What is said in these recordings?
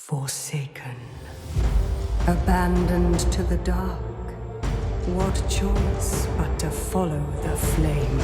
Forsaken, abandoned to the dark, what choice but to follow the flame?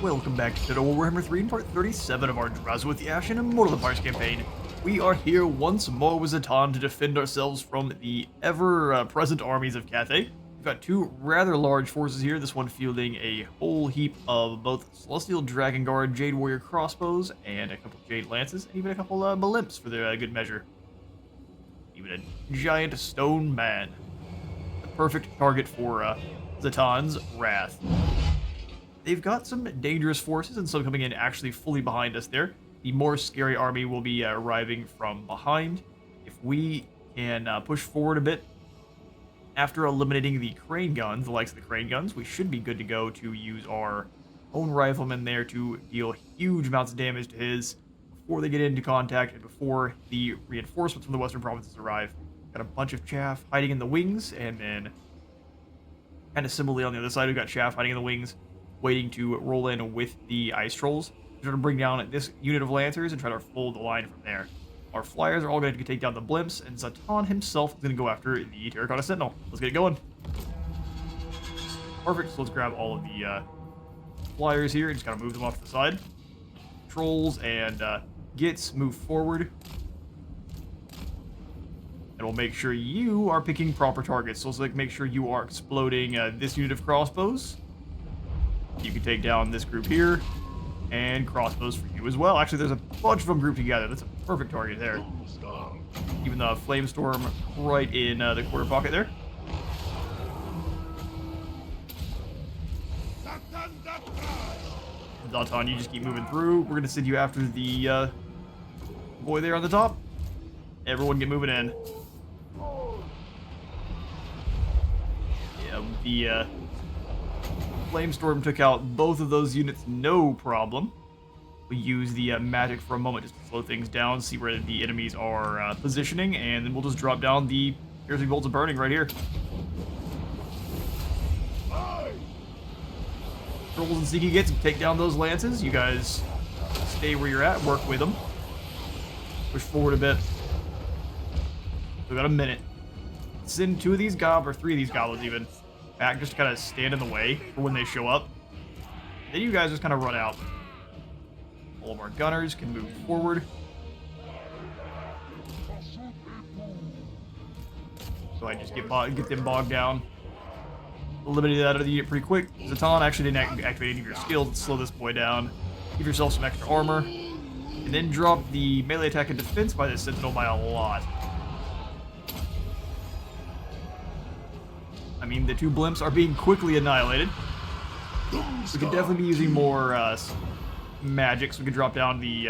Welcome back to Total Warhammer 3 in part 37 of our Drazhoath the Ashen Immortal Empires campaign. We are here once more with Zatan to defend ourselves from the ever-present armies of Cathay. We've got two rather large forces here, this one fielding a whole heap of both Celestial Dragon Guard Jade Warrior crossbows and a couple Jade Lances, and even a couple Malimps for their good measure. Even a giant stone man. The perfect target for Zatan's wrath. They've got some dangerous forces and some coming in actually fully behind us there. The more scary army will be arriving from behind. If we can push forward a bit, after eliminating the crane guns, the likes of the crane guns, we should be good to go to use our own riflemen there to deal huge amounts of damage to his before they get into contact and before the reinforcements from the western provinces arrive. Got a bunch of chaff hiding in the wings, and then kind of similarly on the other side, we've got chaff hiding in the wings, waiting to roll in with the ice trolls. We're going to bring down this unit of lancers and try to fold the line from there. Our flyers are all going to take down the blimps, and Zatan himself is going to go after the Terracotta Sentinel. Let's get it going. Perfect, so let's grab all of the flyers here and just kind of move them off to the side. Trolls and Gits move forward. And we'll make sure you are picking proper targets. So let's make sure you are exploding this unit of crossbows. You can take down this group here, and crossbows for you as well. Actually, there's a bunch of them grouped together. That's a perfect target there. Even the Flamestorm right in the quarter pocket there. Zatan, you just keep moving through. We're going to send you after the boy there on the top. Everyone get moving in. Yeah, the Flamestorm took out both of those units, no problem. We use the magic for a moment just to slow things down, see where the enemies are positioning, and then we'll just drop down the piercing bolts of burning right here. Trolls and Sneaky Gits take down those lances. You guys stay where you're at, work with them. Push forward a bit. We've got a minute. Send two of these goblins, or three of these goblins even, back just to kind of stand in the way for when they show up. Then you guys just kind of run out. All of our gunners can move forward. So I just get them bogged down. Eliminated that out of the unit pretty quick. Zatan actually didn't activate any of your skills to slow this boy down. Give yourself some extra armor. And then drop the melee attack and defense by this Sentinel by a lot. I mean, the two blimps are being quickly annihilated. We could definitely be using more magic, so we could drop down the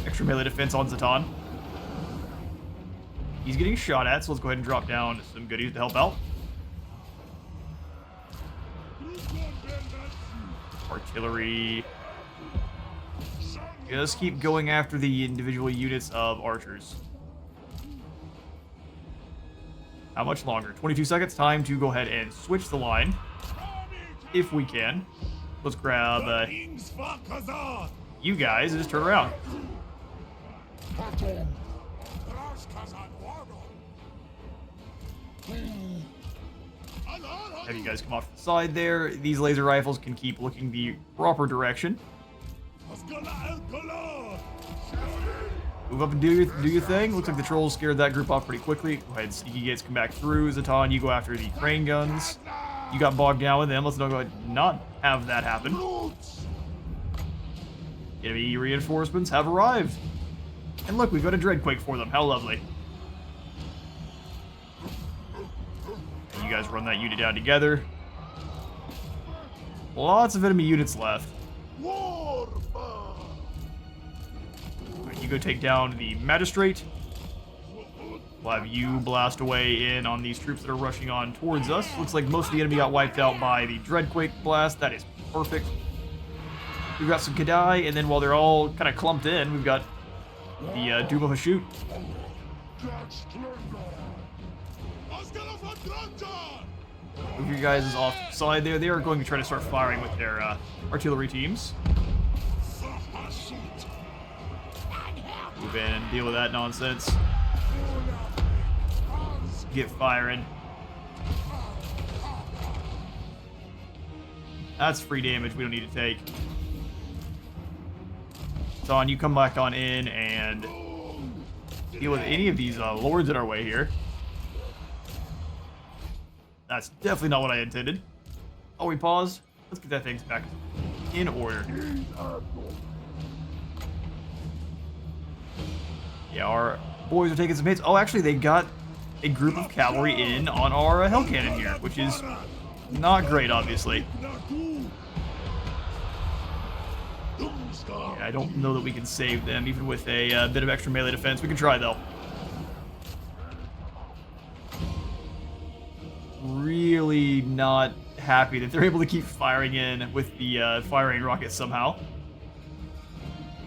extra melee defense on Zatan. He's getting shot at, so let's go ahead and drop down some goodies to help out. Artillery. Just keep going after the individual units of archers. How much longer? 22 seconds. Time to go ahead and switch the line. If we can. Let's grab you guys and just turn around. Have you guys come off the side there. These laser rifles can keep looking the proper direction. Move up and do your thing. Looks like the trolls scared that group off pretty quickly. Go ahead, Sneaky Gates come back through. Zatan, you go after the crane guns. You got bogged down with them. Let's not go ahead and not have that happen. Enemy reinforcements have arrived. And look, we've got a Dreadquake for them. How lovely. And you guys run that unit down together. Lots of enemy units left. go take down the Magistrate. We'll have you blast away in on these troops that are rushing on towards us. Looks like most of the enemy got wiped out by the Dreadquake blast. That is perfect. We've got some Kadai, and then while they're all kind of clumped in, we've got the Doom of a Shoot. Move your guys off the side there. They are going to try to start firing with their artillery teams. Move in and deal with that nonsense. Get firing. That's free damage we don't need to take. Don, you come back on in and deal with any of these lords in our way here. That's definitely not what I intended. Oh, we paused. Let's get that thing back in order. Yeah, our boys are taking some hits. Oh, actually, they got a group of cavalry in on our hell cannon here, which is not great, obviously. Yeah, I don't know that we can save them, even with a bit of extra melee defense. We can try, though. Really not happy that they're able to keep firing in with the fire rain rockets somehow.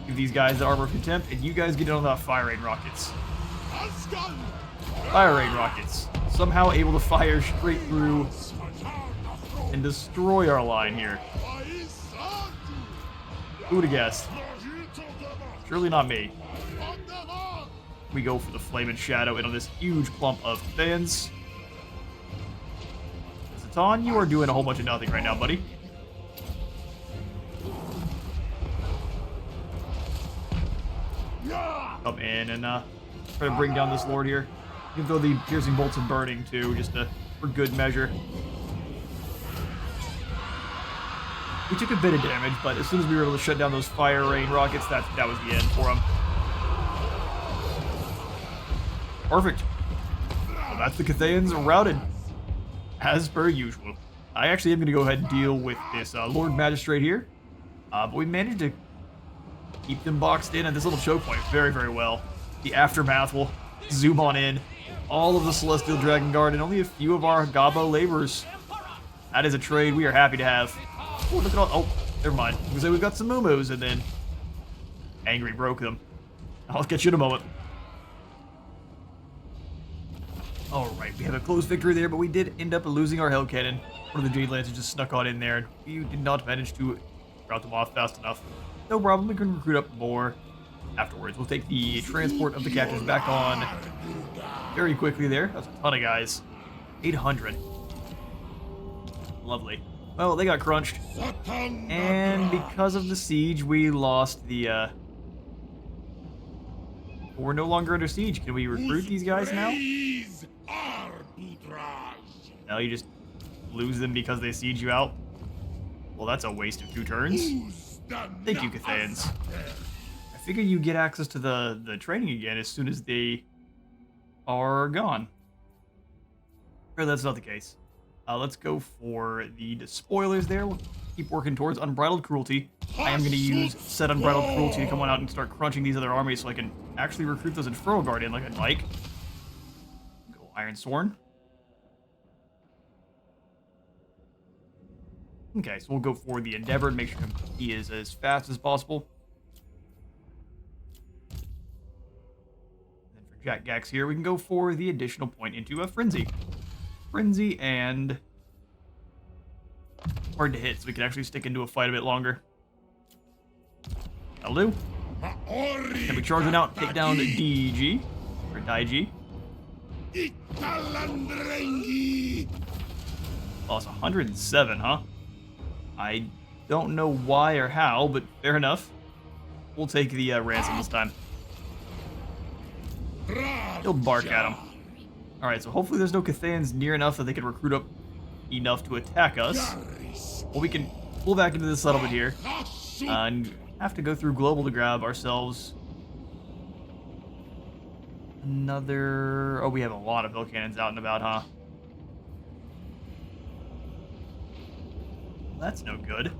Give these guys the armor of contempt, and you guys get in on the fire rain rockets. Fire rain rockets. Somehow able to fire straight through and destroy our line here. Who would have guessed? Surely not me. We go for the Flame and Shadow and on this huge clump of fans. Zatan, you are doing a whole bunch of nothing right now, buddy. Come in and try to bring down this lord here. You can throw the piercing bolts of burning too, just for good measure. We took a bit of damage, but as soon as we were able to shut down those fire rain rockets, that was the end for them. Perfect. Well, that's the Cathayans routed, as per usual. I actually am going to go ahead and deal with this Lord Magistrate here, but we managed to keep them boxed in at this little choke point very, very well. The aftermath will zoom on in. All of the Celestial Dragon Guard and only a few of our Gabo laborers. That is a trade we are happy to have. Oh, look at all. Oh, never mind. Because we've got some Mumus, and then Angry broke them. I'll get you in a moment. Alright, we have a close victory there, but we did end up losing our Hell Cannon. One of the Jade Lancers just snuck on in there, and we did not manage to rout them off fast enough. No problem, we can recruit up more afterwards. We'll take the transport of the captors back on very quickly there. That's a ton of guys. 800. Lovely. Well, they got crunched. And because of the siege, we lost the, we're no longer under siege. Can we recruit these guys now? No, you just lose them because they siege you out? Well, that's a waste of 2 turns. Thank you, Cathayans. I figure you get access to the training again as soon as they are gone. Or that's not the case. Let's go for the despoilers there. We'll keep working towards Unbridled Cruelty. I am going to use said Unbridled Cruelty to come on out and start crunching these other armies so I can actually recruit those Infernal Guard in like I'd like. Go Iron Sworn. Okay, so we'll go for the Endeavor and make sure he is as fast as possible. And then for Jack Gax here, we can go for the additional point into a Frenzy. Frenzy and hard to hit, so we can actually stick into a fight a bit longer. That'll do. Can we charge it out, take down DG or Daiji? Lost 107, huh? I don't know why or how, but fair enough. We'll take the ransom this time. He'll bark at him. Alright, so hopefully there's no Cathayans near enough that they can recruit up enough to attack us. Well, we can pull back into the settlement here. And have to go through global to grab ourselves another... Oh, we have a lot of Hell Cannons out and about, huh? That's no good.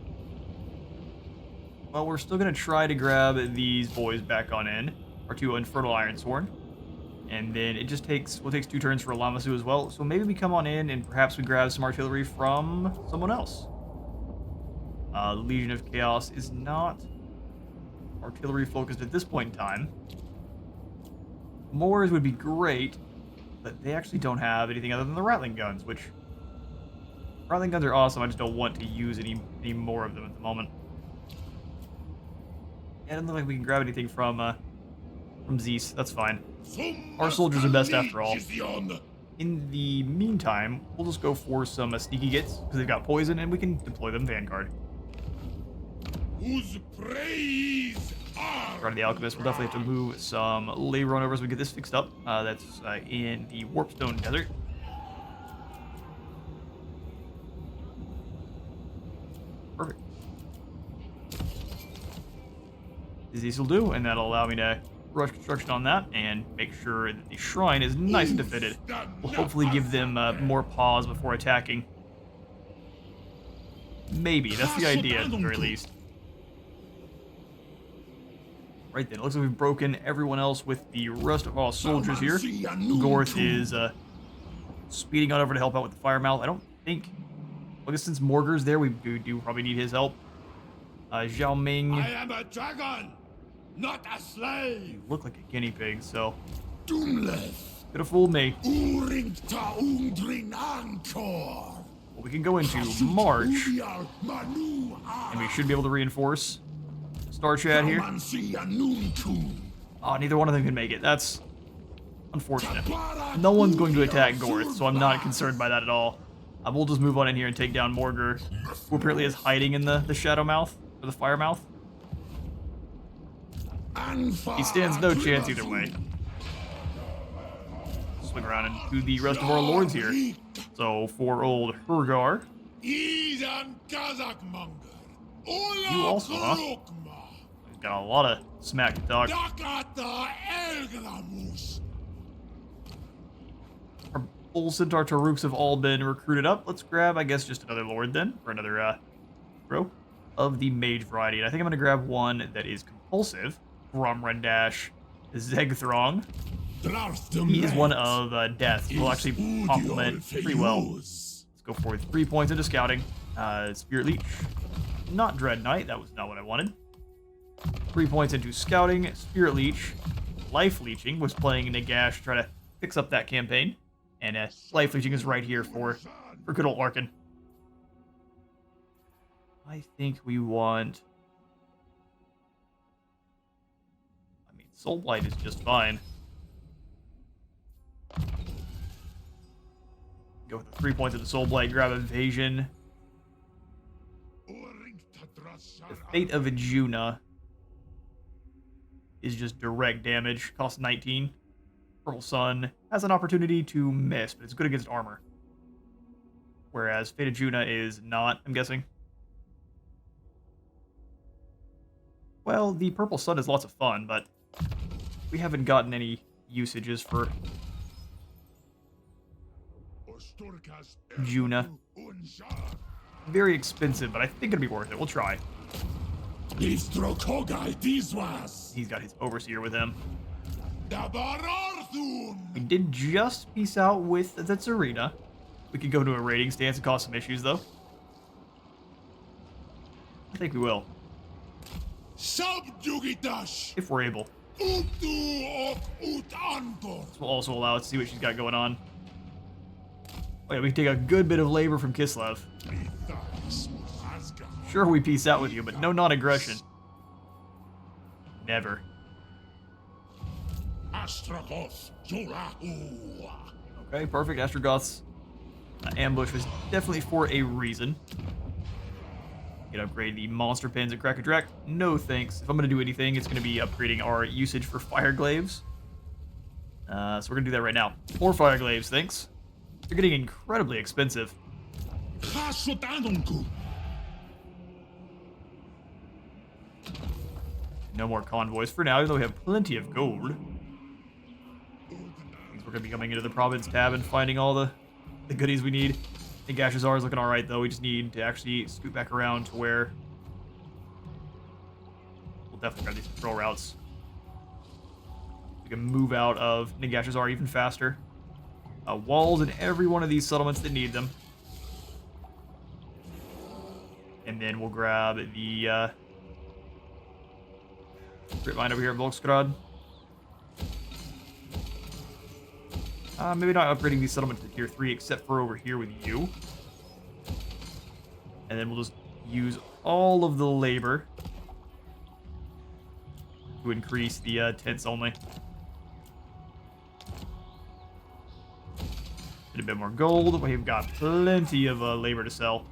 Well, we're still going to try to grab these boys back on in. our 2 Infernal Ironsworn. And then it just takes, well, it takes 2 turns for a Lamasu as well. So maybe we come on in and perhaps we grab some artillery from someone else. The Legion of Chaos is not artillery focused at this point in time. Moors would be great, but they actually don't have anything other than the Rattling guns, which... Rattling guns are awesome, I just don't want to use any more of them at the moment. Yeah, it doesn't look like we can grab anything from Zeus, that's fine. Our soldiers are best after all. In the meantime, we'll just go for some sneaky gets, because they've got poison, and we can deploy them Vanguard. Whose praise are Regarding the Alchemist, we'll definitely have to move some labor on over as we get this fixed up. That's in the Warpstone Desert. Perfect. These will do, and that'll allow me to rush construction on that and make sure that the shrine is nice and defended. We'll hopefully give them more pause before attacking. Maybe, that's the idea at the very least. Right then, it looks like we've broken everyone else with the rest of our soldiers here. Gorth is speeding on over to help out with the Firemouth. I don't think... I guess since Morgar's there, we do probably need his help. Zhao Ming... I am a dragon, not a slave. Look like a guinea pig, so... Doomless. Could have fooled me. Uringta ungdrin anchor. Well, we can go into March, and we should be able to reinforce Star Chad here. Oh, neither one of them can make it. That's unfortunate. No one's going to attack Gorth, so I'm not concerned by that at all. We'll just move on in here and take down Morgar, who apparently is hiding in the Shadow Mouth, or the Fire Mouth. He stands no chance either way. Swing around and do the rest of our lords here. So, for old Hergar. You also, huh? He's got a lot of smack to talk. Our Bull Centaur Taruks have all been recruited up. Let's grab, I guess, just another lord then, for another row of the mage variety. And I think I'm going to grab one that is compulsive. Gromrendash Zegthrong. He is one of death. Will actually complement pretty well. Let's go for 3 points into scouting. Spirit Leech. Not Dread Knight. That was not what I wanted. 3 points into scouting. Spirit Leech. Life Leeching was playing Nagash to try to fix up that campaign. And Life Leeching is right here for good old Larkin. I think we want... I mean, Soul Blight is just fine. Go with the 3 points of the Soul Blight, grab Evasion. The Fate of Ajuna is just direct damage, costs 19. Purple Sun has an opportunity to miss, but it's good against armor. Whereas Fate of Ajuna is not, I'm guessing. Well, the Purple Sun is lots of fun, but we haven't gotten any usages for Juna. Very expensive, but I think it'll be worth it. We'll try. He's got his Overseer with him. We did just peace out with the Tsarina. We could go to a raiding stance and cause some issues, though. I think we will. If we're able. This will also allow us to see what she's got going on. Oh yeah, we can take a good bit of labor from Kislev. Sure, we peace out with you, but no non-aggression. Never. Okay, perfect. Astrogoth's ambush was definitely for a reason. You can upgrade the monster pins at Krakadrak. No thanks. If I'm going to do anything, it's going to be upgrading our usage for Fireglaves. So we're going to do that right now. More Fireglaves, thanks. They're getting incredibly expensive. No more convoys for now, even though we have plenty of gold. Means we're going to be coming into the province tab and finding all the goodies we need. I think Ashazar is looking alright, though. We just need to actually scoot back around to where... We'll definitely grab these patrol routes. We can move out of Nagashazar even faster. Walls in every one of these settlements that need them. And then we'll grab the grit mine over here at Volksgrad. Maybe not upgrading these settlements to tier 3 except for over here with you. And then we'll just use all of the labor to increase the tents only. Get a bit more gold. We've got plenty of labor to sell.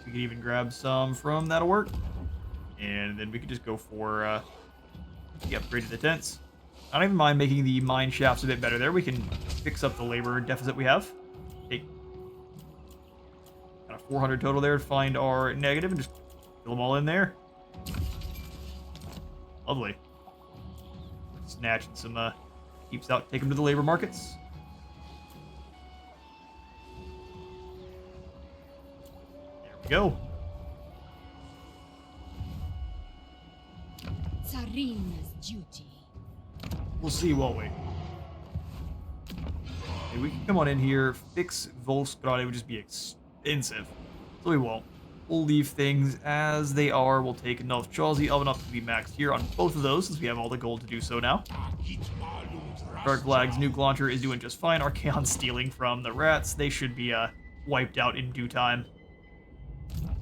We can even grab some from that'll work. And then we could just go for the upgrade to the tents. I don't even mind making the mine shafts a bit better there. We can fix up the labor deficit we have. Take got a 400 total there to find our negative and just fill them all in there. Lovely. Snatching some keeps out, take them to the labor markets. There we go. Tsarina's duty. We'll see, won't we? Okay, we can come on in here, fix Volksgrad, it would just be expensive. So we won't. We'll leave things as they are. We'll take enough Chausey oven up to be maxed here on both of those, since we have all the gold to do so now. Dark Flag's nuke launcher is doing just fine. Archaon's stealing from the rats. They should be wiped out in due time.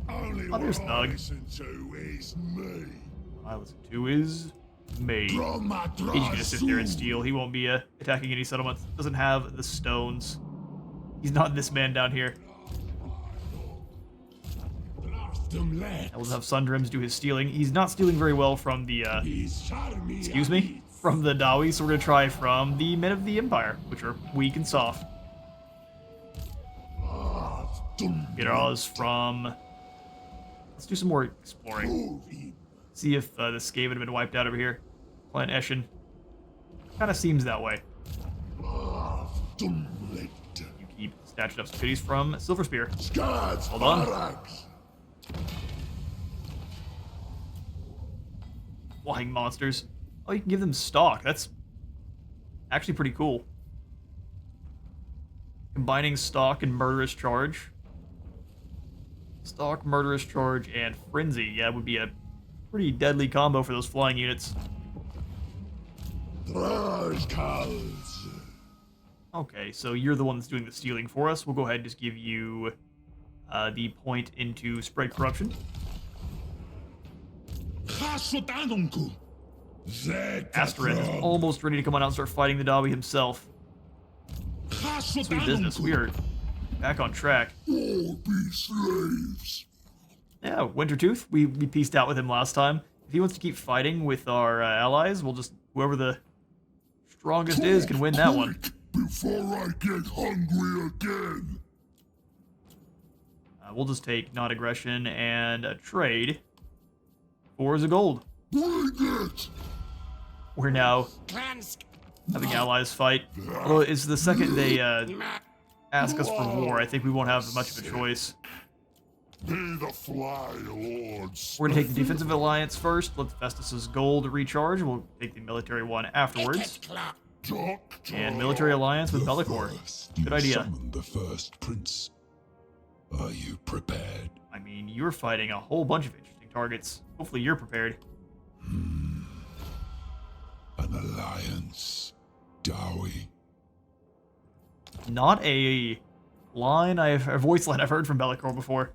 Oh, there's Thug. I listen to is me. He's gonna sit there and steal. He won't be attacking any settlements. Doesn't have the stones. He's not this man down here. We'll have Sundrims do his stealing. He's not stealing very well from the, excuse me, from the Dawi, so we're gonna try from the Men of the Empire, which are weak and soft. Get ours from... Let's do some more exploring. See if the Skaven have been wiped out over here. Clan Ashen. Kind of seems that way. You keep snatching up some goodies from Silver Spear. Hold on. Flying monsters. Oh, you can give them stock. That's actually pretty cool. Combining stock and murderous charge. Stock, murderous charge, and frenzy. Yeah, it would be a pretty deadly combo for those flying units. Okay, so you're the one that's doing the stealing for us. We'll go ahead and just give you the point into spread corruption. Asterin is almost ready to come on out and start fighting the Dawi himself. Sweet business. We are back on track. Yeah, Wintertooth. We pieced out with him last time. If he wants to keep fighting with our allies, we'll just... Whoever the strongest is can win that one. Before I get hungry again. We'll just take non-aggression and a trade. 4 is a gold. Bring it! We're now having allies fight. Although it's the second they ask us for war, I think we won't have much of a choice. Be the Fly Lords. We're gonna take the defensive alliance first. Let Festus's gold recharge. We'll take the military one afterwards. And military alliance with Bellicor. Good idea. Summon the first prince. Are you prepared? I mean, you're fighting a whole bunch of interesting targets. Hopefully you're prepared. An alliance. Dawi. Not a line a voice line I've heard from Bellicor before.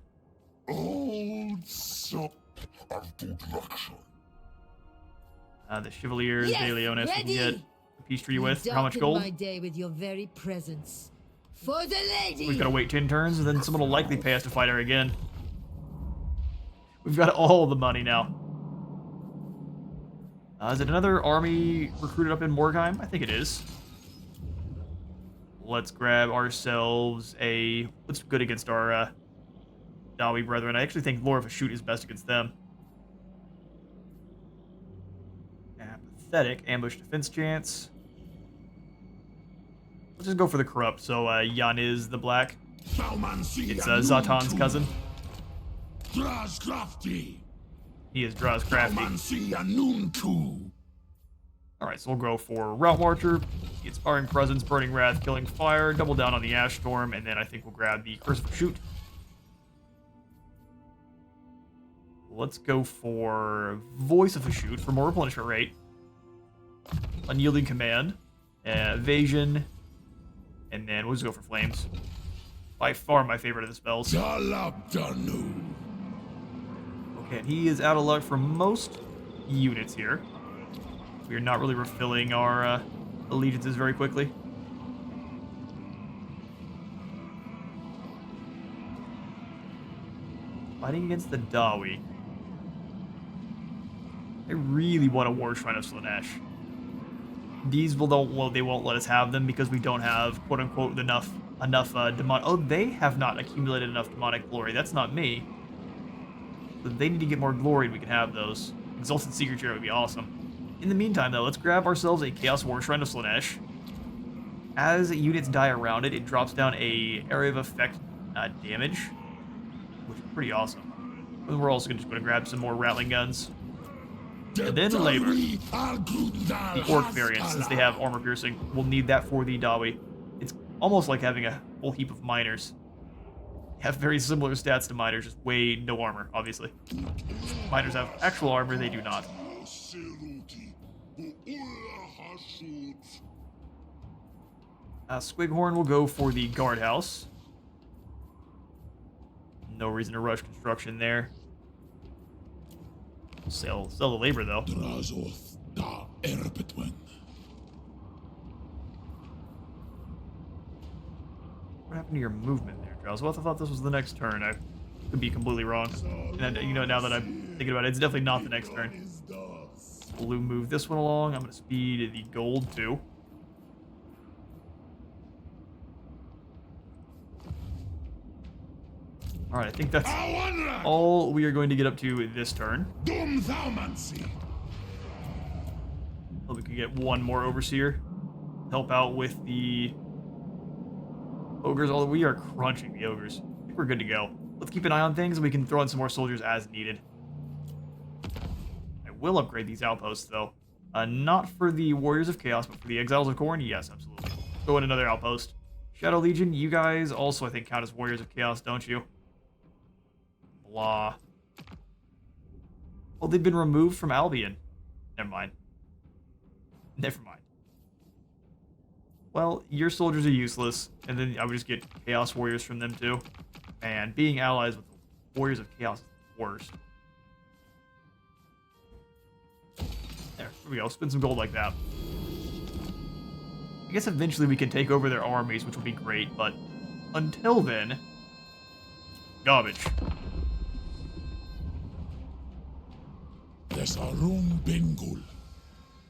Old sup of good luxury. The Chevaliers, Yes, De Leonis, we can ready. get a peace treaty with. You How much darken gold? my day with your very presence. For the lady. We've got to wait 10 turns, and then someone will likely pay us to fight her again. We've got all the money now. Is it another army recruited up in Morgheim? I think it is. Let's grab ourselves a... What's good against our Dawi brethren? I actually think Lore of a Shoot is best against them. Apathetic. Ambush defense chance. Let's just go for the corrupt. So Yan is the black. It's Zatan's cousin. Drazhoath He is Draz crafty. Anunku. Alright, so we'll go for Route Marcher, Inspiring Presence, Burning Wrath, Killing Fire, double down on the Ash Storm, and then I think we'll grab the Curse of Shoot. Let's go for Voice of a Shoot for more replenishment rate. Unyielding Command, Evasion, and then we'll just go for Flames. By far my favorite of the spells. Dalabdanu. Okay, and he is out of luck for most units here. We are not really refilling our allegiances very quickly. Fighting against the Dawi. I really want a War Shrine of Slaanesh. These they won't let us have them because we don't have quote unquote enough demonic. Oh, they have not accumulated enough demonic glory. That's not me. So they need to get more glory and we can have those. Exalted Secret Chair would be awesome. In the meantime, though, let's grab ourselves a Chaos War Shrine of Slaanesh. As units die around it, it drops down a area of effect damage, which is pretty awesome. And we're also just going to grab some more Rattling Guns. And then later, the Orc variant, since they have armor piercing, we'll need that for the Dawi. It's almost like having a whole heap of miners. Have very similar stats to miners, just way no armor, obviously. Miners have actual armor, they do not. Squighorn will go for the guardhouse. No reason to rush construction there. Sell the labor though. Drazhoath the Ashen. What happened to your movement there, Drazhoath? I thought this was the next turn. I could be completely wrong. And you know, now that I'm thinking about it, it's definitely not the next turn. We'll move this one along. I'm going to speed the gold too. Alright, I think that's all we are going to get up to this turn. Well, we can get one more Overseer. Help out with the Ogres, although we are crunching the Ogres. I think we're good to go. Let's keep an eye on things and we can throw in some more soldiers as needed. I will upgrade these outposts though. Not for the Warriors of Chaos, but for the Exiles of Khorne? Yes, absolutely. Throw in another outpost. Shadow Legion, you guys also I think count as Warriors of Chaos, don't you? Blah. Well, they've been removed from Albion. Never mind. Never mind. Well, your soldiers are useless, and then I would just get Chaos Warriors from them too. And being allies with the Warriors of Chaos is the worst. There we go. Spend some gold like that. I guess eventually we can take over their armies, which would be great, but until then, garbage. Desarum Bengul.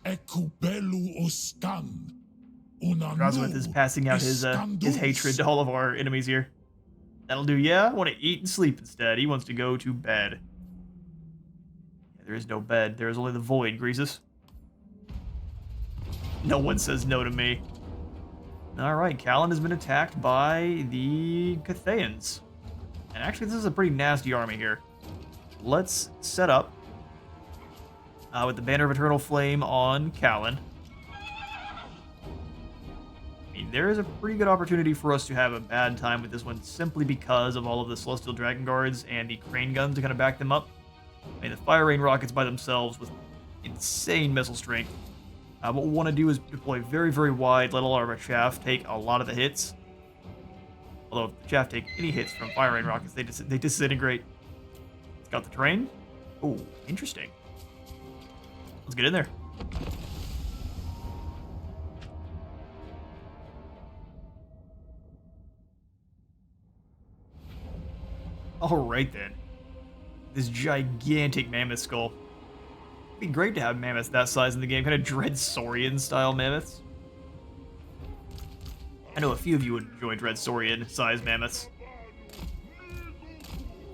Ekubelu Ostan. Drazhoath is passing out his hatred to all of our enemies here. That'll do, yeah? I want to eat and sleep instead. He wants to go to bed. Yeah, there is no bed. There is only the void, Greasus. No one says no to me. Alright, Callan has been attacked by the Cathayans. And actually, this is a pretty nasty army here. Let's set up with the Banner of Eternal Flame on Callan. There is a pretty good opportunity for us to have a bad time with this one simply because of all of the Celestial Dragon Guards and the Crane Guns to kind of back them up. I mean, the Fire Rain Rockets by themselves with insane missile strength. What we want to do is deploy very, very wide, let all of our chaff take a lot of the hits. Although if the chaff take any hits from Fire Rain Rockets, they disintegrate. It's got the terrain. Oh, interesting. Let's get in there. Alright then. This gigantic mammoth skull. It'd be great to have mammoths that size in the game. Kind of Dread Saurian style mammoths. I know a few of you would enjoy Dread Saurian size mammoths.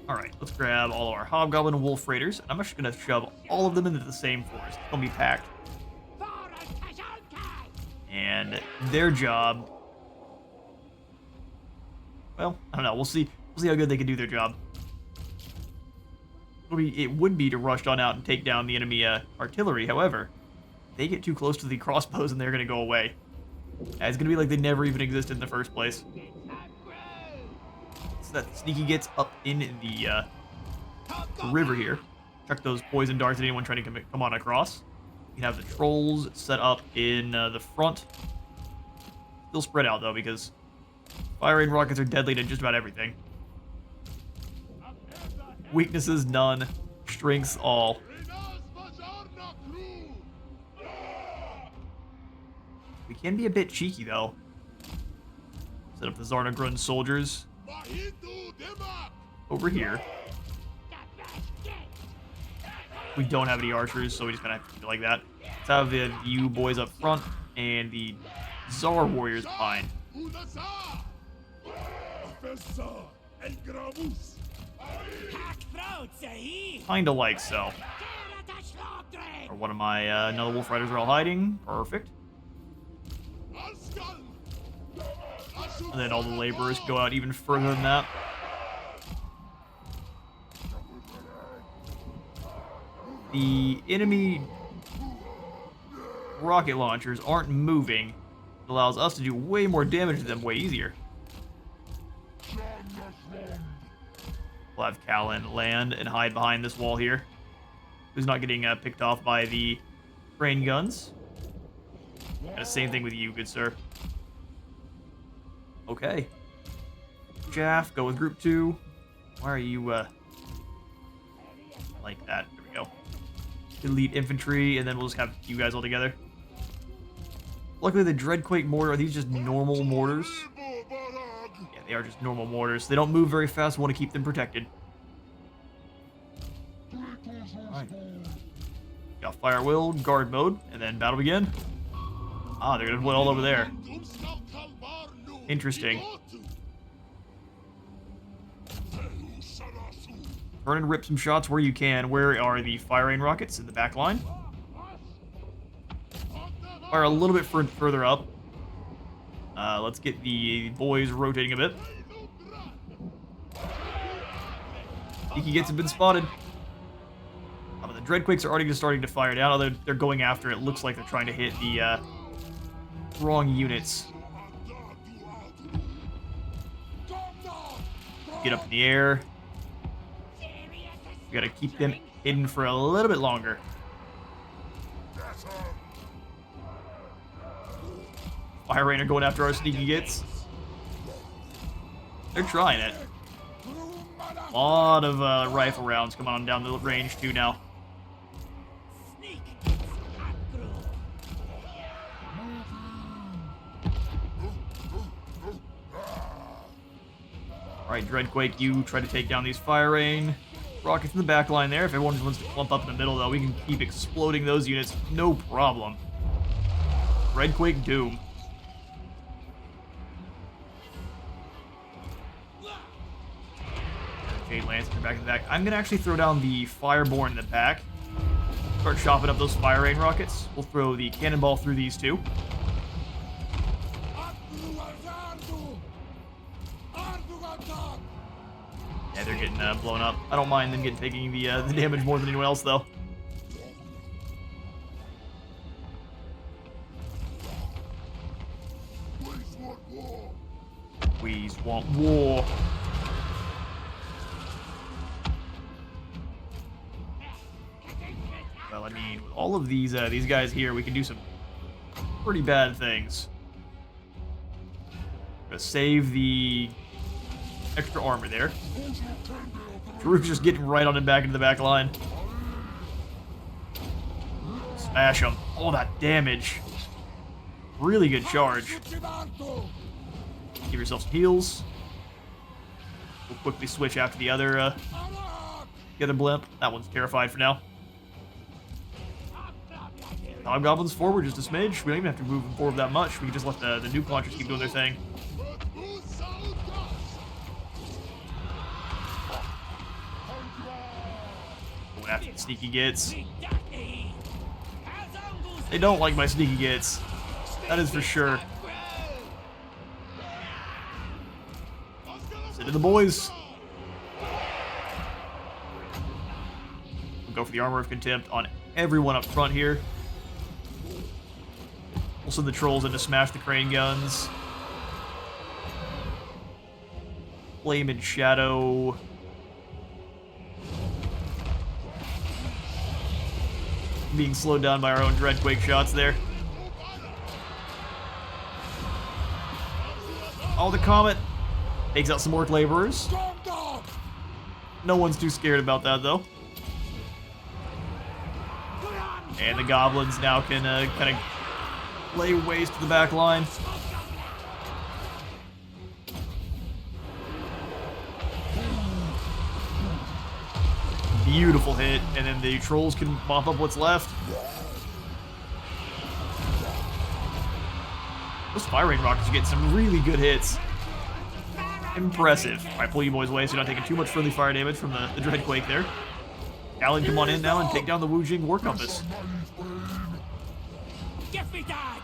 Alright, let's grab all of our Hobgoblin and Wolf Raiders. I'm just going to shove all of them into the same forest. It's going to be packed. And their job... Well, I don't know. We'll see how good they can do their job. It would be to rush on out and take down the enemy artillery. However, they get too close to the crossbows and they're going to go away. It's going to be like they never even existed in the first place. So that Sneaky gets up in the river here. Check those poison darts at anyone trying to come on across. You can have the trolls set up in the front. Still spread out though, because fire rain rockets are deadly to just about everything. Weaknesses, none. Strengths, all. We can be a bit cheeky, though. Set up the Zarnagrun soldiers over here. We don't have any archers, so we just kind of have to keep it like that. Let's have the you boys up front and the Zar warriors behind. Kinda like so. Or one of my another wolf riders are all hiding. Perfect. And then all the laborers go out even further than that. The enemy rocket launchers aren't moving. It allows us to do way more damage to them way easier. We'll have Callan land and hide behind this wall here. Who's not getting picked off by the train guns. And the same thing with you, good sir. Okay. Jaff, go with group 2. Why are you, like that? There we go. Elite infantry, and then we'll just have you guys all together. Luckily, the Dreadquake mortar, are these just normal mortars? Yeah, they are just normal mortars. They don't move very fast. We want to keep them protected. Alright. Got Fire Will, guard mode, and then battle begin. Ah, they're gonna deploy all over there. Interesting. Turn and rip some shots where you can. Where are the fire rain rockets? In the back line. Fire a little bit further up. Let's get the boys rotating a bit. He gets been spotted. The Dreadquakes are already just starting to fire down, although they're going after it. Looks like they're trying to hit the wrong units. Get up in the air. We gotta keep them hidden for a little bit longer. Fire Rain are going after our Sneaky Gits. They're trying it. A lot of rifle rounds coming on down the range too now. Alright, Dreadquake, you try to take down these Fire Rain rockets in the back line there. If everyone just wants to clump up in the middle, though, we can keep exploding those units, no problem. Dreadquake Doom. Jade Lance back in the back. I'm going to actually throw down the Fireborn in the back. Start chopping up those Fire Rain rockets. We'll throw the Cannonball through these two. Yeah, they're getting blown up. I don't mind them taking the damage more than anyone else, though. We want war. Well, I mean, with all of these guys here, we can do some pretty bad things. Gonna save the extra armor there. Farouk's just getting right on him back into the back line. Smash him. All that damage. Really good charge. Give yourself some heals. We'll quickly switch after the other blimp. That one's terrified for now. Hobgoblins forward just a smidge. We don't even have to move them forward that much. We can just let the nuke launchers keep doing their thing. Going after the Sneaky Gits. They don't like my Sneaky Gits. That is for sure. Send to the boys. Go for the Armor of Contempt on everyone up front here. We'll send the trolls in to smash the crane guns. Flame and Shadow. Being slowed down by our own Dreadquake shots there. Oh, the Comet takes out some Orc Laborers. No one's too scared about that, though. And the Goblins now can kind of lay waste to the back line. Beautiful hit, and then the Trolls can mop up what's left. Those firing rockets are getting some really good hits. Impressive. Alright, pull you boys away so you're not taking too much friendly fire damage from the Dreadquake there. Alan, come on in now and take down the Wu Jing War Compass. Give me that!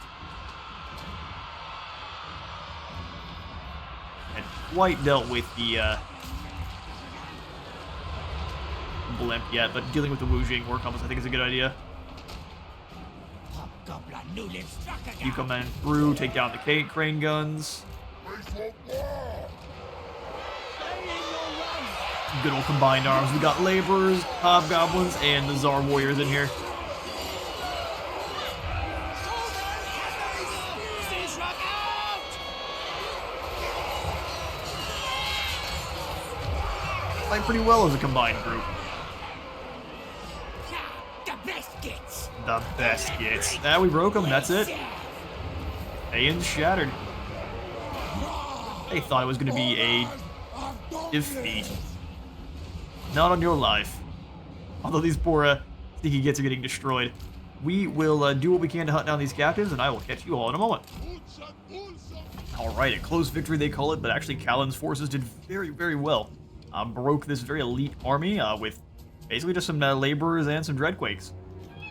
And quite dealt with the blimp yet, but dealing with the Wu Jing War Compass I think is a good idea. You come in through, take down the crane guns. Good old combined arms. We got Laborers, Hobgoblins, and the Tsar Warriors in here. Playing pretty well as a combined group. The Biscuits. We broke them, that's it. Aeon's shattered. They thought it was going to be a defeat. Not on your life. Although these poor sneaky gits are getting destroyed. We will do what we can to hunt down these captives, and I will catch you all in a moment. Alright, a close victory they call it, but actually Callan's forces did very, very well. Broke this very elite army with basically just some Laborers and some Dreadquakes.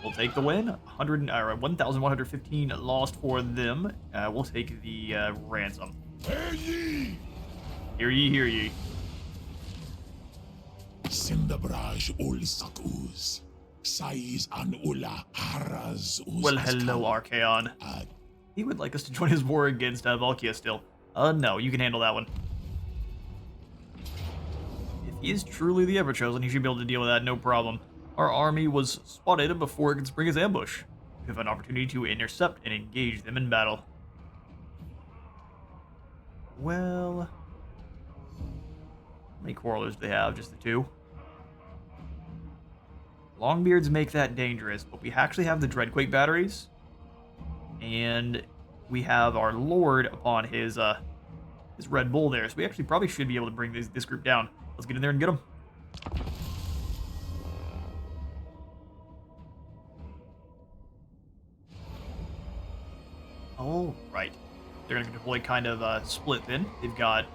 We'll take the win. 1,115 lost for them. We'll take the ransom. Hear ye! Hear ye, hear ye. Simdabraj ul sakus. Sais an ula haraz. Well, hello, Archaon. He would like us to join his war against Valkia still. No, you can handle that one. If he is truly the Everchosen, he should be able to deal with that, no problem. Our army was spotted before it could spring his ambush. We have an opportunity to intercept and engage them in battle. Well, how many Quarrelers do they have? Just the 2? Longbeards make that dangerous, but we actually have the Dreadquake batteries. And we have our Lord upon his Red Bull there, so we actually probably should be able to bring this group down. Let's get in there and get them. All right. They're going to deploy kind of split then. They've got...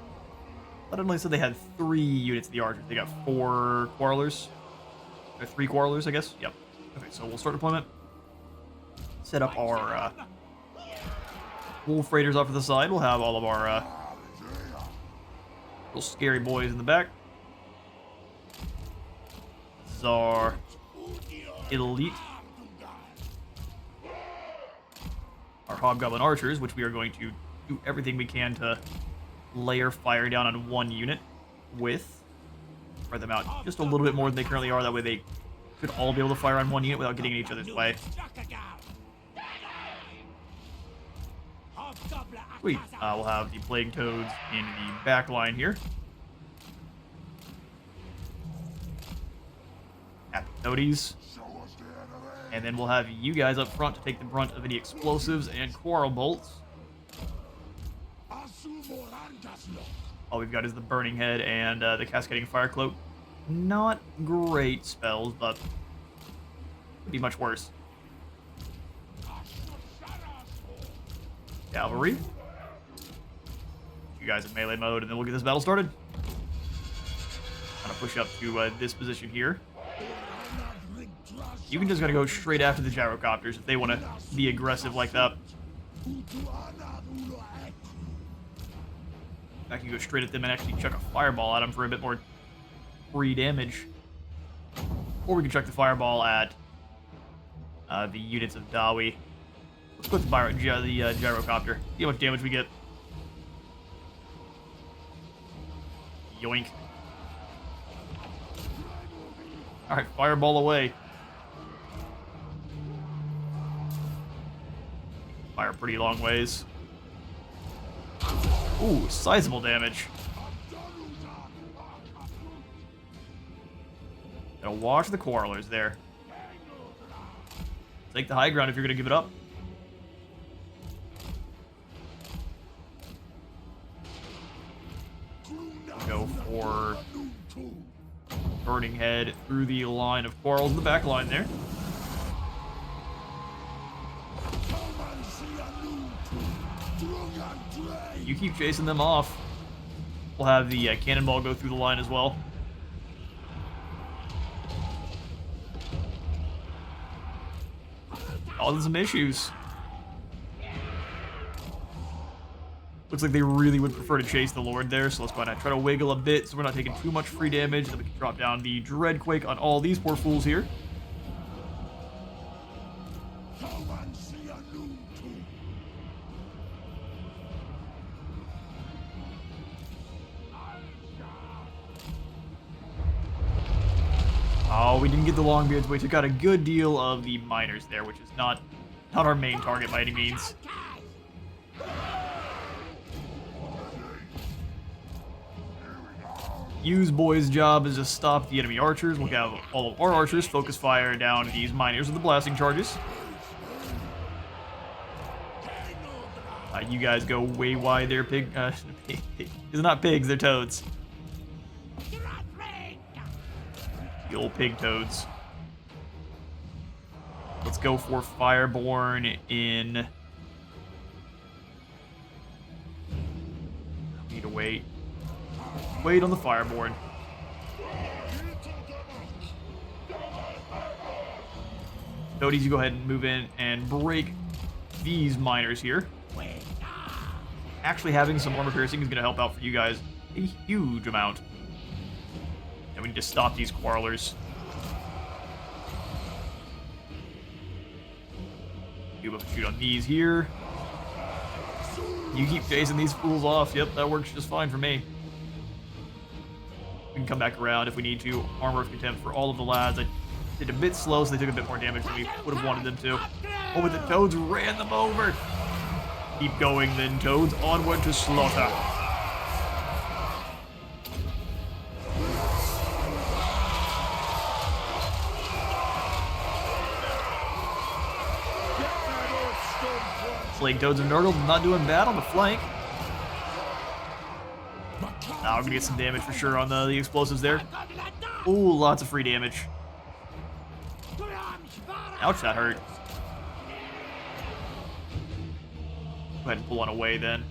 I don't know, they said they had 3 units of the Archers. They got 4 Quarrelers. Or 3 Quarrelers, I guess. Yep. Okay, so we'll start deployment. Set up our Wolf Raiders off to the side. We'll have all of our little scary boys in the back. Tsar Elite. Our Hobgoblin Archers, which we are going to do everything we can to layer fire down on 1 unit with. Spread them out just a little bit more than they currently are. That way they could all be able to fire on 1 unit without getting in each other's way. Sweet. We'll have the Plague Toads in the back line here. Happy Toadies. And then we'll have you guys up front to take the brunt of any explosives and quarrel bolts. All we've got is the Burning Head and the Cascading Fire Cloak. Not great spells, but could be much worse. Cavalry. You guys in melee mode, and then we'll get this battle started. Kind of push up to this position here. You can just gotta go straight after the gyrocopters if they want to be aggressive like that. I can go straight at them and actually chuck a fireball at them for a bit more free damage. Or we can chuck the fireball at the units of Dawi. Let's put the gyrocopter. See how much damage we get. Yoink. Alright, fireball away. Fire pretty long ways. Ooh, sizable damage. Gotta watch the quarrelers there. Take the high ground if you're gonna give it up. Go for Burning Head through the line of quarrels in the back line there. You keep chasing them off. We'll have the cannonball go through the line as well. Causing some issues. Looks like they really would prefer to chase the Lord there, so let's go ahead and try to wiggle a bit so we're not taking too much free damage. Then we can drop down the Dreadquake on all these poor fools here. Oh, we didn't get the Longbeards, but we took out a good deal of the miners there, which is not our main target by any means. Use Boy's job is to stop the enemy archers. We'll have all of our archers focus fire down these miners with the blasting charges. You guys go way wide there, pig. It's not pigs, they're toads. The old pig toads. Let's go for Fireborn in... Need to wait. Wait on the Fireborn. Toadies, you go ahead and move in and break these miners here. Actually having some armor piercing is going to help out for you guys a huge amount. And we need to stop these quarrelers. Do a shoot on these here. You keep chasing these fools off. Yep, that works just fine for me. We can come back around if we need to. Armor of Contempt for all of the lads. I did a bit slow, so they took a bit more damage than we would have wanted them to. Oh, but the toads ran them over. Keep going then, toads. Onward to slaughter. Plague Toads of Nurgle not doing bad on the flank. Now we're gonna get some damage for sure on the explosives there. Ooh, lots of free damage. Ouch, that hurt. Go ahead and pull on away then.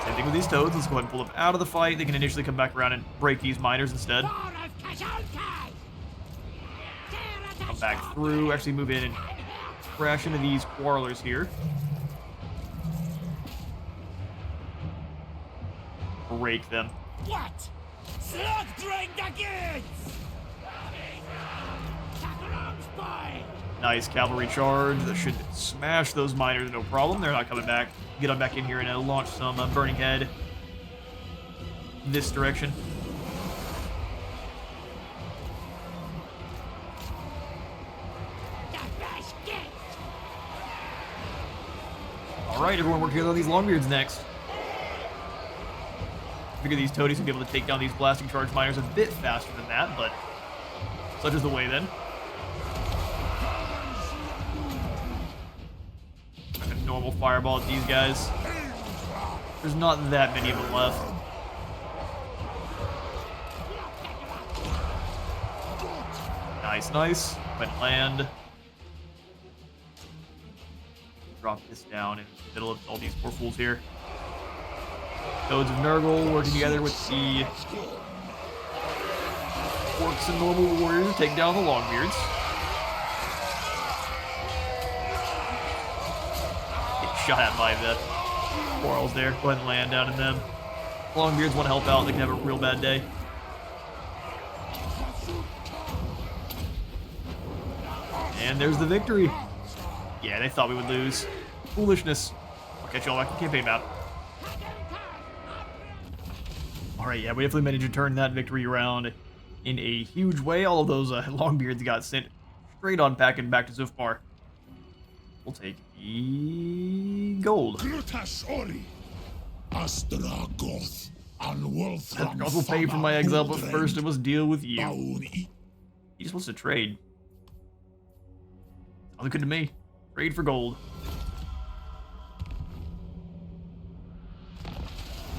Same thing with these toads. Let's go ahead and pull them out of the fight. They can initially come back around and break these miners instead. Come back through, actually move in and crash into these quarrelers here. Break them. What? Slaughtering the kids! Nice cavalry charge. That should smash those miners, no problem. They're not coming back. Get on back in here and launch some Burning Head this direction. Alright, everyone work together on these Longbeards next. I figure these toadies will be able to take down these blasting charge miners a bit faster than that, but such is the way then. Like a normal fireball at these guys. There's not that many of them left. Nice, nice. Went land. Drop this down in the middle of all these poor fools here. Toads of Nurgle working together with the orcs and normal warriors to take down the Longbeards. Get shot at by the quarrels there. Go ahead and land down in them. Longbeards want to help out. They can have a real bad day. And there's the victory. Yeah, they thought we would lose. Foolishness. I'll catch you all back in the campaign map. Alright, yeah, we definitely managed to turn that victory around in a huge way. All of those Longbeards got sent straight on packing back to Zufbar. We'll take the gold. Drazhoath Drazhoath will pay for my exile, but first it must deal with you. He just wants to trade. Sounds good to me. Trade for gold.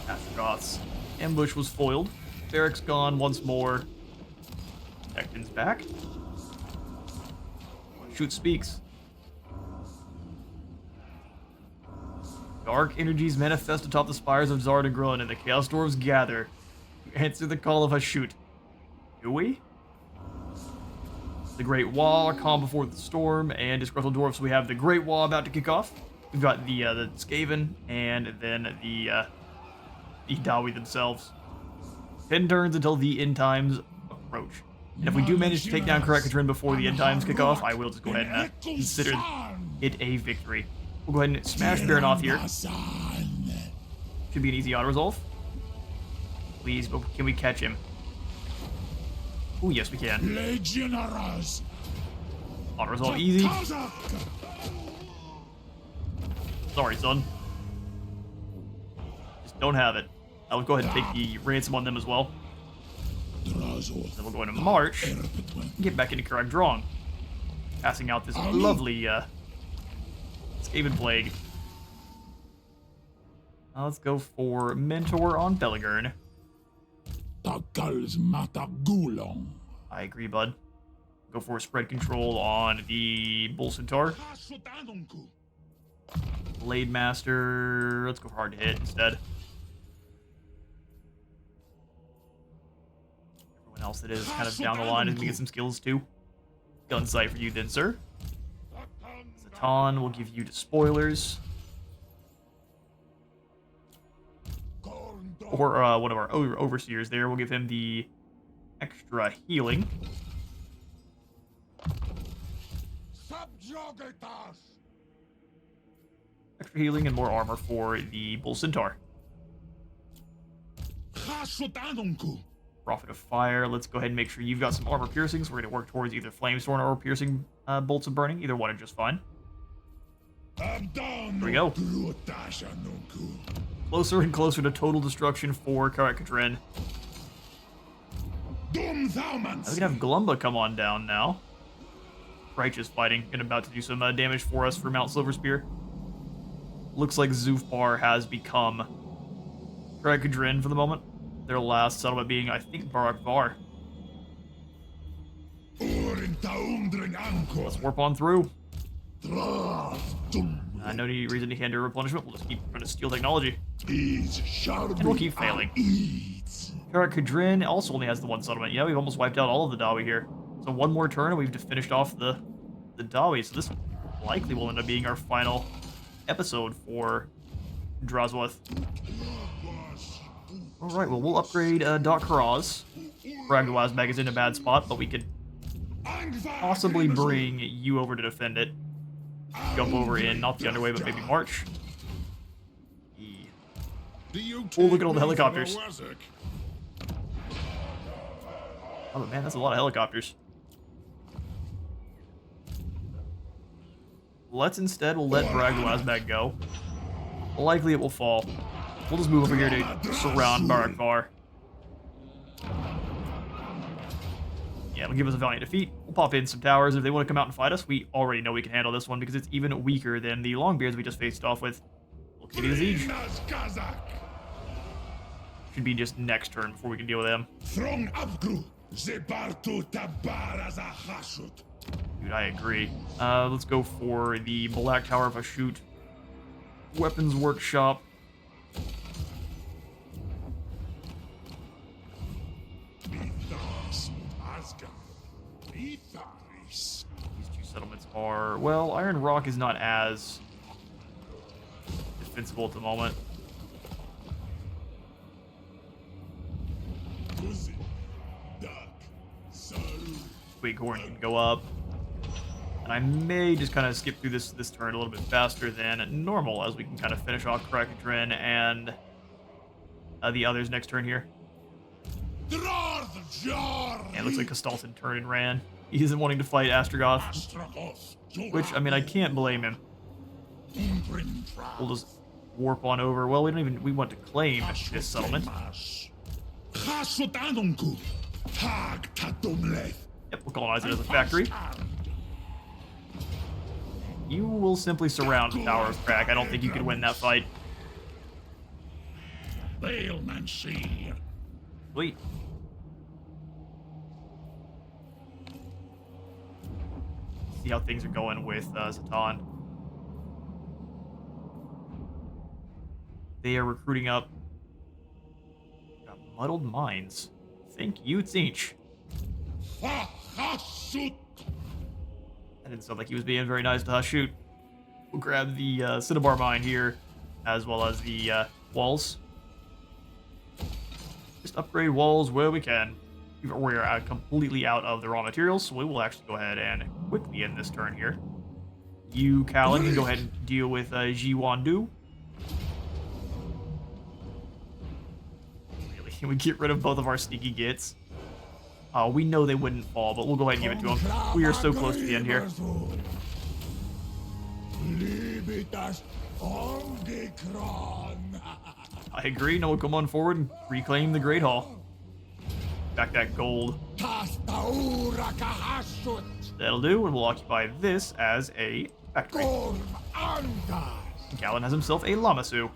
Astrogoth's ambush was foiled. Barrack's gone once more. Tekton's back. Shoot speaks. Dark energies manifest atop the spires of Zardagrun, and the Chaos Dwarfs gather. Answer the call of Hashut. Do we? The Great Wall, calm before the storm, and disgruntled dwarfs. We have the Great Wall about to kick off. We've got the Skaven, and then the Dawi themselves. 10 turns until the end times approach. And if we do manage to take down Karakatrin before the end times kick off, I will just go ahead and consider it a victory. We'll go ahead and smash Baron off here. Should be an easy auto-resolve. Please, but can we catch him? Oh, yes, we can. Auto-resolve easy. Sorry, son. Just don't have it. I'll go ahead and take the ransom on them as well. Then we'll go ahead and march and get back into Karak-Drong. Passing out this lovely Skaven Plague. Let's go for Mentor on Belagurn. I agree, bud. Go for spread control on the Bull Centaur. Blade Master. Let's go for hard to hit instead. Everyone else that is kind of down the line is going to get some skills too. Gunsight for you then, sir. Zatan will give you Despoilers. Or one of our overseers there. We'll give him the extra healing. Extra healing and more armor for the Bull Centaur. Prophet of Fire. Let's go ahead and make sure you've got some armor piercings. We're going to work towards either Flamestorm or piercing bolts of burning. Either one are just fine. Here we go. Closer and closer to total destruction for Karak-Katrin. We can have Glumba come on down now. Righteous fighting and about to do some damage for us for Mount Silverspear. Looks like Zufbar has become Karak-Katrin for the moment. Their last settlement being, I think, Barak Var. Let's warp on through. No reason to hinder replenishment. We'll just keep trying to steal technology. And we'll keep failing. Karak-Katrin also only has the one settlement. Yeah, we've almost wiped out all of the Dawi here. So one more turn and we've just finished off the Dawi. So this likely will end up being our final episode for Drazhoath. Alright, well, we'll upgrade Doc Haraz. Bragdawazbag is in a bad spot, but we could possibly bring you over to defend it. Jump over in, not the underway, but maybe March. Oh, look at all the helicopters. Oh, man, that's a lot of helicopters. We'll let Bragdawazbag go. Likely it will fall. We'll just move over here to surround Barak Var. Yeah, it'll give us a valiant defeat. We'll pop in some towers. If they want to come out and fight us, we already know we can handle this one because it's even weaker than the Longbeards we just faced off with. We'll give you the siege. Should be just next turn before we can deal with them. Dude, I agree. Let's go for the Black Tower of Hashut. Weapons Workshop. These two settlements are... Well, Iron Rock is not as defensible at the moment. Big Horn can go up. And I may just kind of skip through this turn a little bit faster than normal, as we can kind of finish off Krakadrin and the others next turn here. Yeah, it looks like Kastalton turned and ran. He isn't wanting to fight Astrogoth, which, I mean, I can't blame him. We'll just warp on over. Well, we want to claim this settlement. Yep, we'll colonize it as a factory. You will simply surround the Tower of Crack. I don't think you could win that fight. Sweet. See how things are going with Zatan. They are recruiting up. Got muddled minds. Thank you, Tzinch. That didn't sound like he was being very nice to Hashut. We'll grab the Cinnabar mine here, as well as the walls. Just upgrade walls where we can. We're completely out of the raw materials, so we will actually go ahead and quickly end this turn here. You, Callan, can go ahead and deal with Jiwandu. Really? Can we get rid of both of our sneaky gits? Oh, we know they wouldn't fall, but we'll go ahead and give it to them. We are so close to the end here. I agree. No, we'll come on forward and reclaim the Great Hall. Back that gold. That'll do, and we'll occupy this as a factory. Callan has himself a Lamasu.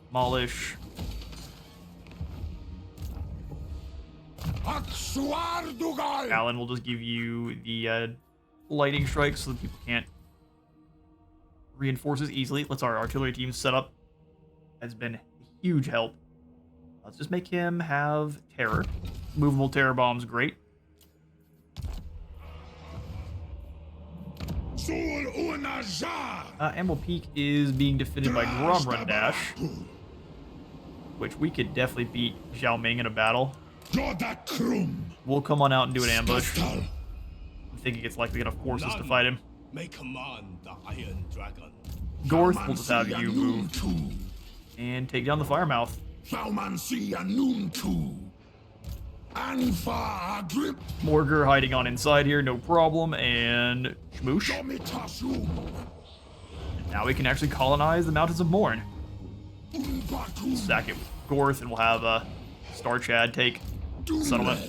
Demolish. Callan will just give you the lightning strikes so that people can't reinforce as easily. Let's our artillery team set up. Has been a huge help. Let's just make him have terror. Movable terror bombs, great. Emerald Peak is being defended by Gromrundash, which we could definitely beat Zhao Ming in a battle. We'll come on out and do an ambush. I'm thinking it's likely gonna force us to fight him. Gorth will just have you move and take down the Firemouth. Morgur hiding on inside here, no problem, and Shmoosh. And now we can actually colonize the Mountains of Morn. Stack it with Gorth, and we'll have Star Chad take settlement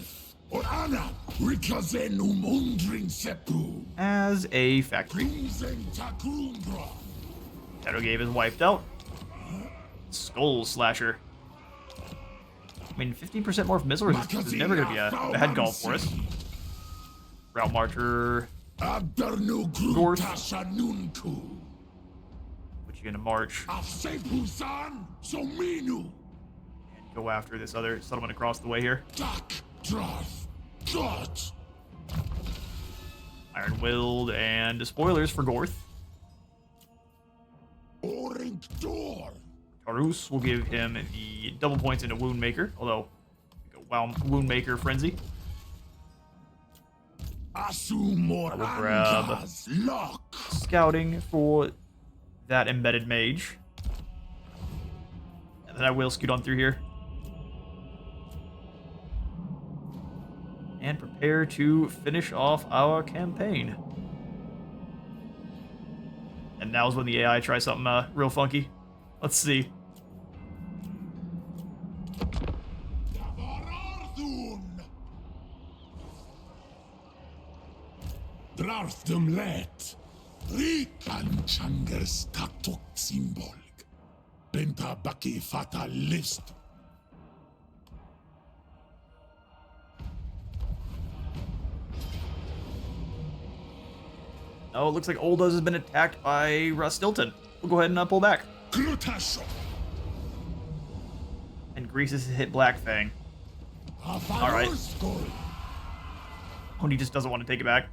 as a factory. Shadowgave is wiped out. Skull Slasher. I mean, 15% more missile resistance is never going to be a head call for us. Route Marcher. Gorth. Which you're going to march. And go after this other settlement across the way here. Iron Willed and spoilers for Gorth. Tarus will give him the double points into Wound Maker, although wow, Wound Maker Frenzy. We'll grab Scouting for that Embedded Mage. And then I will scoot on through here. And prepare to finish off our campaign. And now's when the AI tries something real funky. Let's see. Drarfdum let. Rikan changers tatok symbol. Benta baki fata list. Oh, it looks like Olduz has been attacked by Rastilton. We'll go ahead and pull back. And Greases hit Black Fang. Alright. Oni just doesn't want to take it back.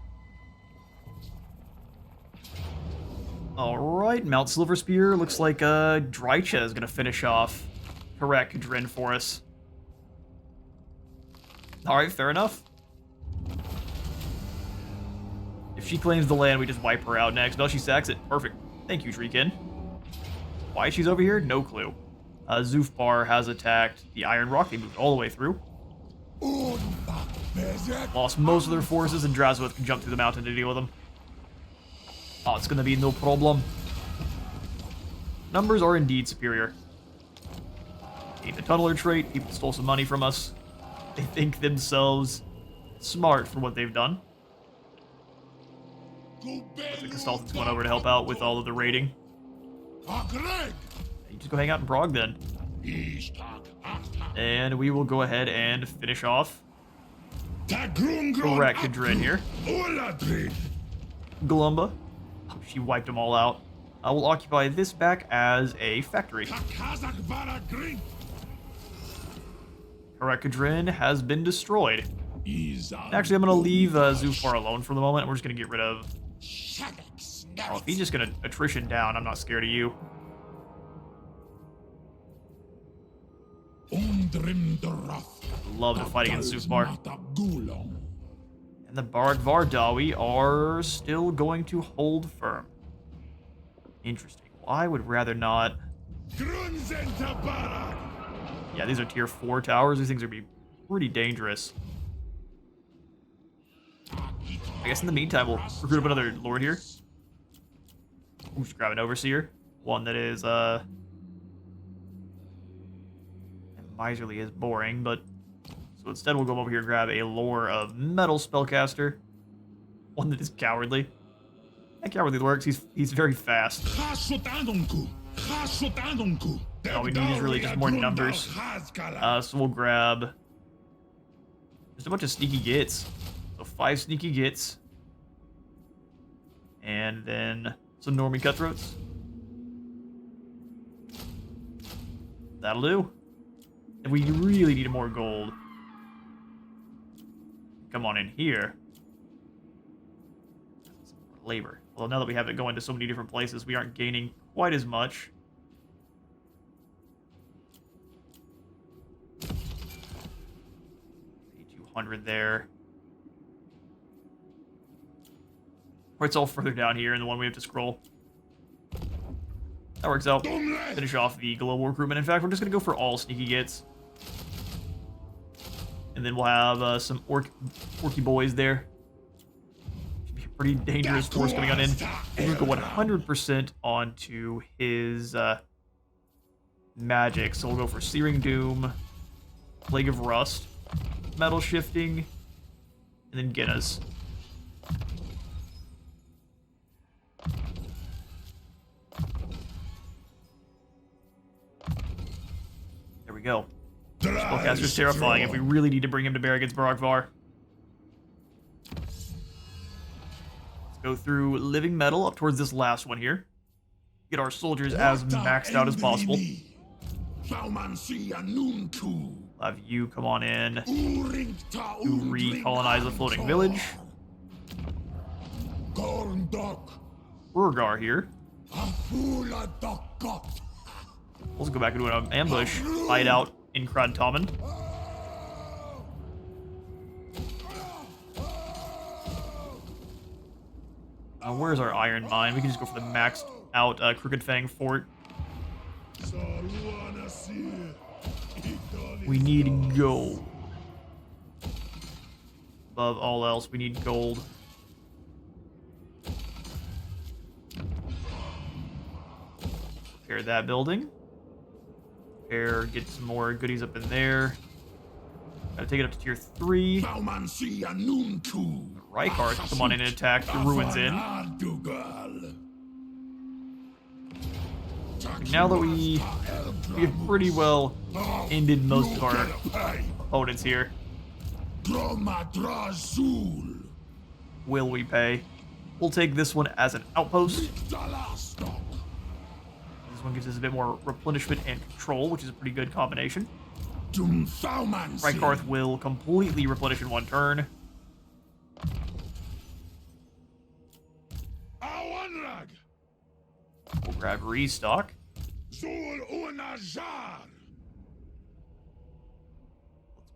Alright, Mount Silver Spear. Looks like Drycha is going to finish off Krakadrin for us. Alright, fair enough. If she claims the land, we just wipe her out next. No, she sacks it. Perfect. Thank you, Treekin. Why she's over here? No clue. Zufbar has attacked the Iron Rock. They moved all the way through. Lost most of their forces, and Drazhoath can jump through the mountain to deal with them. Oh, it's gonna be no problem. Numbers are indeed superior. Gained the Tunneler trait. People stole some money from us. They think themselves smart for what they've done. The consultants went over to help out with all of the raiding. You just go hang out in Prague then. And we will go ahead and finish off Rakadrin here. Glumba. Oh, she wiped them all out. I will occupy this back as a factory. Rakadrin has been destroyed. Actually, I'm going to leave Zufar alone for the moment. We're just going to get rid of... Oh, if he's just going to attrition down, I'm not scared of you. Love to fight against Zufar. And the Baragvar Dawi are still going to hold firm. Interesting. Well, I would rather not... Yeah, these are tier 4 towers. These things are going to be pretty dangerous. I guess in the meantime, we'll recruit up another lord here. We'll just grab an overseer. One that is, miserly is boring, but... So instead we'll go over here and grab a lore of metal spellcaster. One that is cowardly. That cowardly works, he's very fast. All we need is really just more numbers. So we'll grab just a bunch of sneaky gits. So 5 sneaky gits. And then some Normie cutthroats. That'll do. And we really need more gold. Come on in here. Labor. Well, now that we have it going to so many different places, we aren't gaining quite as much. $200 there. Or it's all further down here, and the one we have to scroll. That works out. Finish off the global recruitment. In fact, we're just going to go for all sneaky gits. And then we'll have some orky boys there. Should be a pretty dangerous force coming on in. We'll go 100% onto his magic. So we'll go for Searing Doom, Plague of Rust, Metal Shifting, and then Guinness. There we go. Spellcaster's terrifying if we really need to bring him to bear against Baragvar. Let's go through Living Metal up towards this last one here. Get our soldiers as maxed out as possible. Have you come on in to recolonize the floating village. Urgar here. Let's go back and do an ambush. Fight out in Kradtamen. Where's our iron mine? We can just go for the maxed out Crooked Fang Fort. We need gold. Above all else, we need gold. Repair that building. Repair, get some more goodies up in there. Gotta take it up to tier 3. Rykard, come on in and attack the Ruins Inn. Now that we have pretty well ended most of our opponents here. Will we pay? We'll take this one as an outpost. This one gives us a bit more replenishment and control, which is a pretty good combination. Rykard will completely replenish in one turn. We'll grab restock. Let's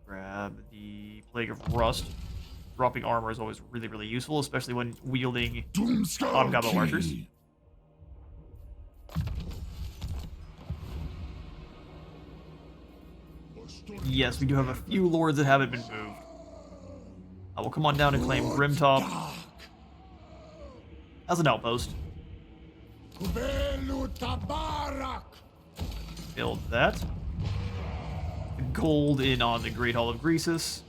Grab the Plague of Rust. Dropping armor is always really, really useful, especially when wielding Hobgoblin archers. Yes, we do have a few lords that haven't been moved. We'll come on down and claim Grimtop as an outpost. Build that. Gold in on the Great Hall of Greasus.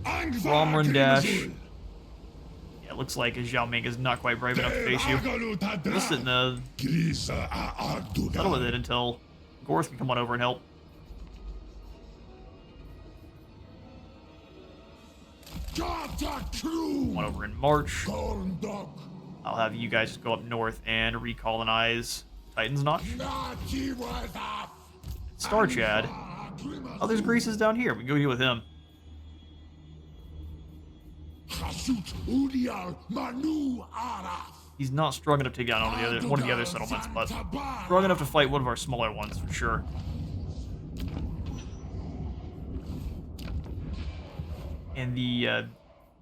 Run dash. Yeah, it looks like Zhao Ming is not quite brave enough to face you. Just sit in the... settle with it until Gorth can come on over and help. One over in March. I'll have you guys just go up north and recolonize Titan's Notch. Star Chad. Oh, there's Greasus down here. We can go deal with him. He's not strong enough to take down one of the other settlements, but strong enough to fight one of our smaller ones for sure. And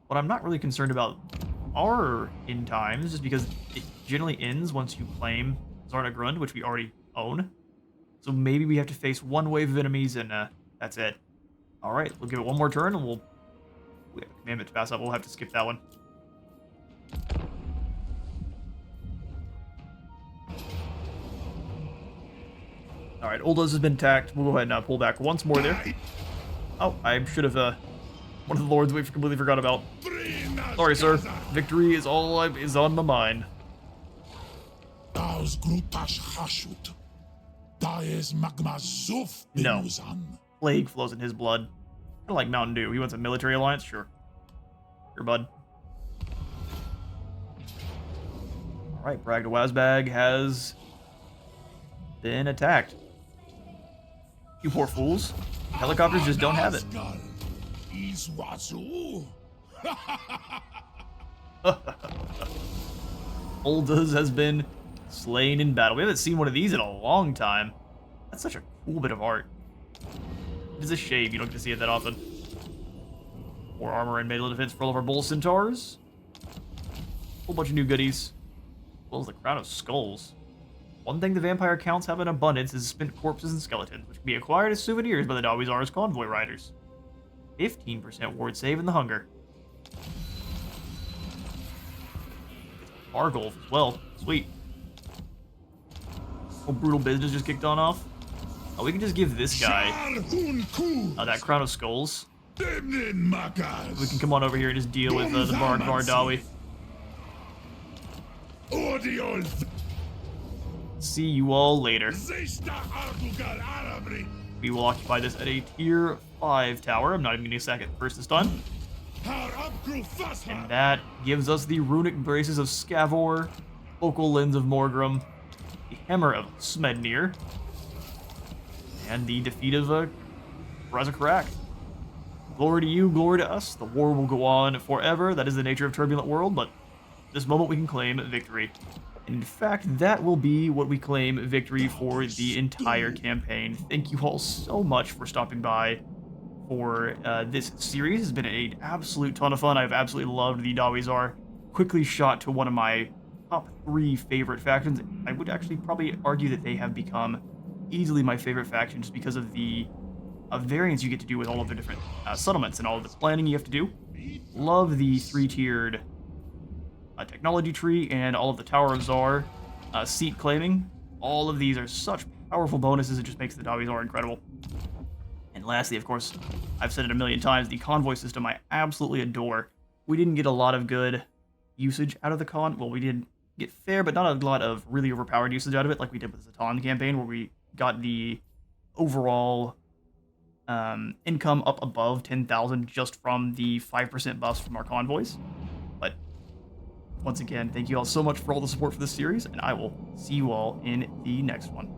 what I'm not really concerned about are end times, just because it generally ends once you claim Zarna Grund, which we already own. So maybe we have to face one wave of enemies, and that's it. All right, we'll give it one more turn, and we have a commandment to pass up. We'll have to skip that one. All right, Olduz has been attacked. We'll go ahead and pull back once more there. Oh, I should have, one of the lords we completely forgot about. Sorry, sir. Victory is is on my mind. No. Plague flows in his blood. Kind of like Mountain Dew. He wants a military alliance? Sure. Sure, bud. Alright, Bragda Wazbag has been attacked. You poor fools. Helicopters just don't have it. Olduz has been slain in battle. We haven't seen one of these in a long time. That's such a cool bit of art. It is a shame you don't get to see it that often. More armor and melee defense for all of our bull centaurs. Whole bunch of new goodies. As well as the crown of skulls. One thing the vampire counts have in abundance is spent corpses and skeletons, which can be acquired as souvenirs by the Dawizar's convoy riders. 15% ward save in the hunger. Argolf as well. Sweet. Oh, brutal business just kicked on off. Oh, we can just give this guy that crown of skulls. We can come on over here and just deal with the Bard Vardawi. See you all later. We will occupy this at a tier 5 tower. I'm not even going to sack it first this time. And that gives us the runic braces of Scavor, Focal Lens of Morgrim, the Hammer of Smednir, and the defeat of Razakarak. Glory to you, glory to us. The war will go on forever. That is the nature of Turbulent World, but this moment we can claim victory. And in fact, that will be what we claim victory for the entire campaign. Thank you all so much for stopping by for this series. It's been an absolute ton of fun. I've absolutely loved the Dawizar. Quickly shot to one of my top 3 favorite factions. I would actually probably argue that they have become easily my favorite faction just because of the variance you get to do with all of the different settlements and all of the planning you have to do. Love the 3-tiered technology tree and all of the Tower of Zar seat claiming. All of these are such powerful bonuses. It just makes the Dawizar incredible. And lastly, of course, I've said it a million times, the convoy system I absolutely adore. We didn't get a lot of good usage out of the well, we did get fair, but not a lot of really overpowered usage out of it like we did with the Zatan campaign, where we got the overall income up above 10,000 just from the 5% buffs from our convoys. But once again, thank you all so much for all the support for this series, and I will see you all in the next one.